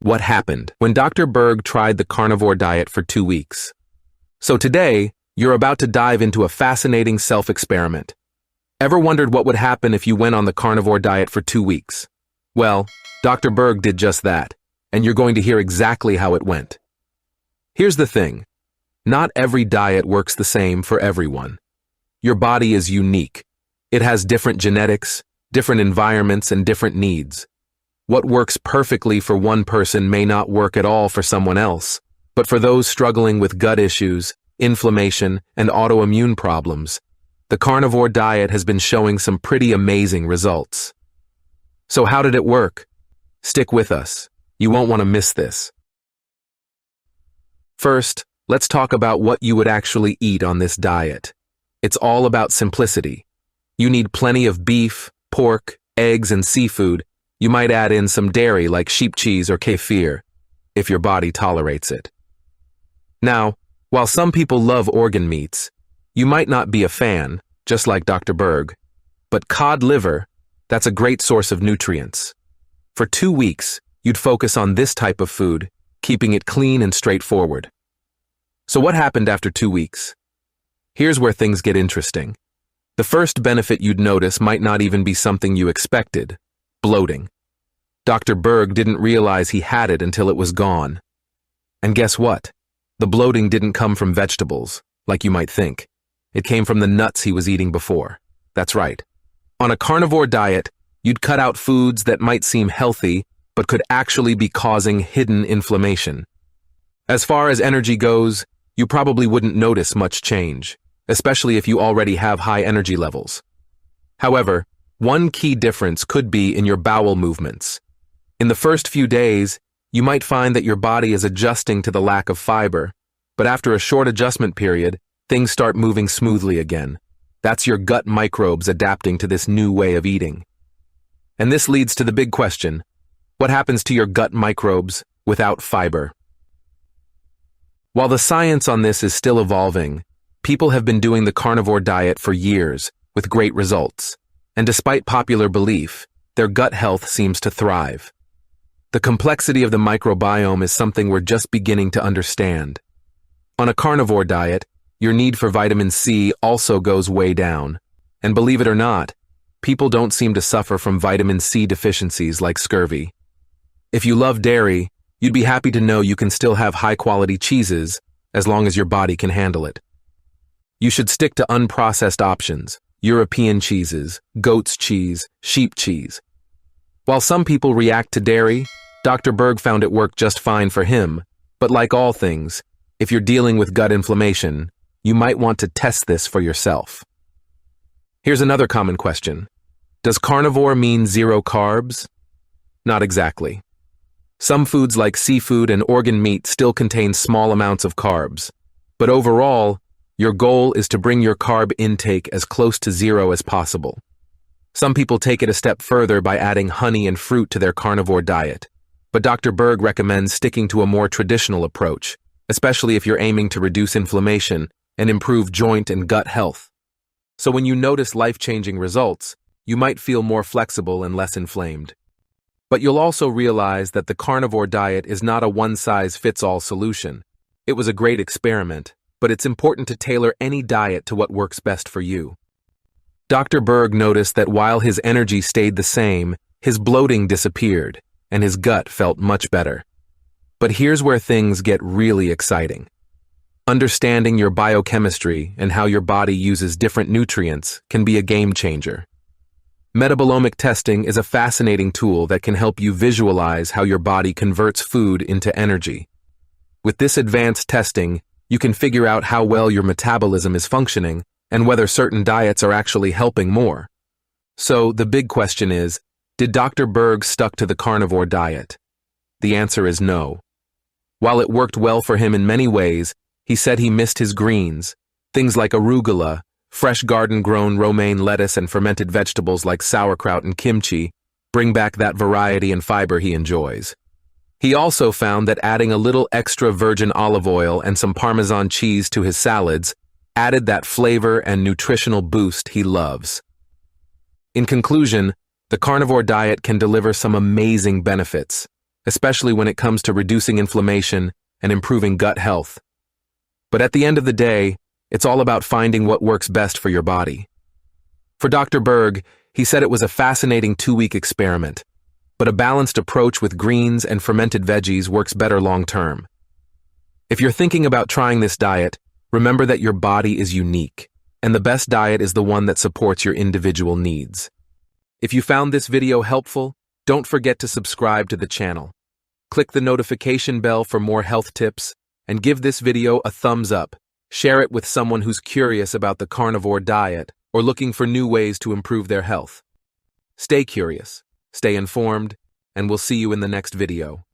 What happened when Dr. Berg tried the carnivore diet for 2 weeks. So today, you're about to dive into a fascinating self-experiment. Ever wondered what would happen if you went on the carnivore diet for 2 weeks? Well, Dr. Berg did just that, and you're going to hear exactly how it went. Here's the thing. Not every diet works the same for everyone. Your body is unique. It has different genetics, different environments, and different needs. What works perfectly for one person may not work at all for someone else, but for those struggling with gut issues, inflammation, and autoimmune problems, the carnivore diet has been showing some pretty amazing results. So how did it work? Stick with us. You won't want to miss this. First, let's talk about what you would actually eat on this diet. It's all about simplicity. You need plenty of beef, pork, eggs, and seafood. You might add in some dairy like sheep cheese or kefir, if your body tolerates it. Now, while some people love organ meats, you might not be a fan, just like Dr. Berg. But cod liver, that's a great source of nutrients. For 2 weeks, you'd focus on this type of food, keeping it clean and straightforward. So what happened after 2 weeks? Here's where things get interesting. The first benefit you'd notice might not even be something you expected: bloating. Dr. Berg didn't realize he had it until it was gone. And guess what? The bloating didn't come from vegetables, like you might think. It came from the nuts he was eating before. That's right. On a carnivore diet, you'd cut out foods that might seem healthy, but could actually be causing hidden inflammation. As far as energy goes, you probably wouldn't notice much change, especially if you already have high energy levels. However, one key difference could be in your bowel movements. In the first few days, you might find that your body is adjusting to the lack of fiber, but after a short adjustment period, things start moving smoothly again. That's your gut microbes adapting to this new way of eating. And this leads to the big question: what happens to your gut microbes without fiber? While the science on this is still evolving, people have been doing the carnivore diet for years with great results, and despite popular belief, their gut health seems to thrive. The complexity of the microbiome is something we're just beginning to understand. On a carnivore diet, your need for vitamin C also goes way down, and believe it or not, people don't seem to suffer from vitamin C deficiencies like scurvy. If you love dairy, you'd be happy to know you can still have high-quality cheeses as long as your body can handle it. You should stick to unprocessed options: European cheeses, goat's cheese, sheep cheese. While some people react to dairy, Dr. Berg found it worked just fine for him, but like all things, if you're dealing with gut inflammation, you might want to test this for yourself. Here's another common question. Does carnivore mean zero carbs? Not exactly. Some foods like seafood and organ meat still contain small amounts of carbs, but overall, your goal is to bring your carb intake as close to zero as possible. Some people take it a step further by adding honey and fruit to their carnivore diet, but Dr. Berg recommends sticking to a more traditional approach, especially if you're aiming to reduce inflammation and improve joint and gut health. So when you notice life-changing results, you might feel more flexible and less inflamed. But you'll also realize that the carnivore diet is not a one-size-fits-all solution. It was a great experiment, but it's important to tailor any diet to what works best for you. Dr. Berg noticed that while his energy stayed the same, his bloating disappeared, and his gut felt much better. But here's where things get really exciting. Understanding your biochemistry and how your body uses different nutrients can be a game changer. Metabolomic testing is a fascinating tool that can help you visualize how your body converts food into energy. With this advanced testing, you can figure out how well your metabolism is functioning and whether certain diets are actually helping more. So the big question is, did Dr. Berg stuck to the carnivore diet? The answer is no. While it worked well for him in many ways, he said he missed his greens, things like arugula, fresh garden-grown romaine lettuce, and fermented vegetables like sauerkraut and kimchi bring back that variety and fiber he enjoys. He also found that adding a little extra virgin olive oil and some Parmesan cheese to his salads added that flavor and nutritional boost he loves. In conclusion, the carnivore diet can deliver some amazing benefits, especially when it comes to reducing inflammation and improving gut health. But at the end of the day, it's all about finding what works best for your body. For Dr. Berg, he said it was a fascinating 2-week experiment, but a balanced approach with greens and fermented veggies works better long-term. If you're thinking about trying this diet, remember that your body is unique, and the best diet is the one that supports your individual needs. If you found this video helpful, don't forget to subscribe to the channel. Click the notification bell for more health tips, and give this video a thumbs up. Share it with someone who's curious about the carnivore diet or looking for new ways to improve their health. Stay curious, stay informed, and we'll see you in the next video.